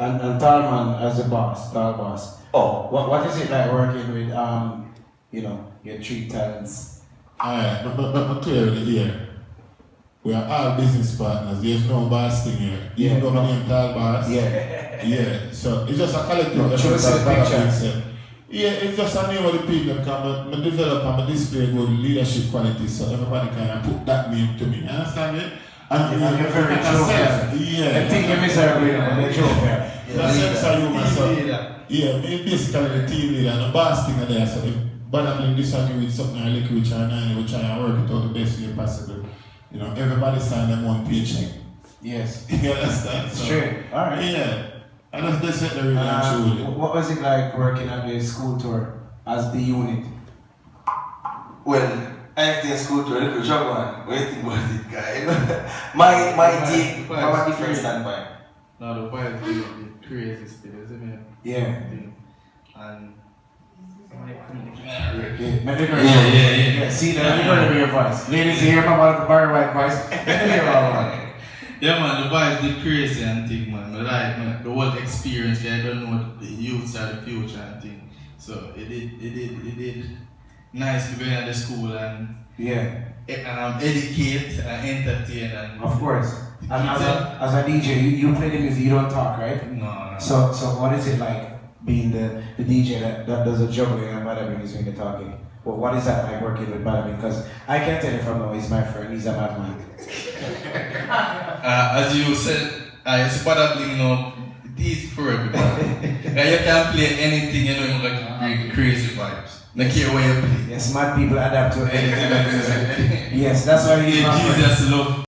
And Talman as the boss, Tal boss. Oh. What is it like working with you know, your three talents? Alright, but clear in the ear. We are all business partners. There's no boss thing here. Yeah. You know my name, Tal Boss? Yeah. Yeah. So it's just a collective No, effort. choose a picture. Yeah, it's just a name of the people because I develop and I display good leadership qualities so everybody can put that name to me. You understand me? And you're very joker. Yeah. I think you're miserable, but you're joker. That's sense of humor. So, yeah, basically the team leader and the boss thing are there. So if Badabling disagree with something or liquor which are nine, we try and work it out the best way possible. You know, everybody sign them one paycheck. Yes. You understand? So, Straight. Alright. Yeah. And that's the really truly. What was it like working on the school tour as the unit? Well, Ioctane School Tour, little job man. What do you think about it, guy? my take from a different standpoint. No, the vibes the crazy still, isn't it? Yeah. And Yeah. See, let me go to your voice. Ladies, you hear my one of the bar white voice? Let me hear my one. yeah, man, the vibes did crazy and thing, man. I like man, the whole experience. I don't know the youths are the future and thing. So it did nice to be at the school and educate and entertain and. Of course. And as a DJ, you play the music. You don't talk, right? No. So what is it like being the DJ that does a juggling and Badabing is doing the talking? Well, what is that like working with Badabing? Because I can tell you from now, he's my friend. He's a madman. As you said, it's Badabling, you know, it is for everybody. You can play anything, you know, like bring crazy vibes. No care where you play. Yes, mad people adapt to anything. Yes, that's why he's my friend. Jesus love.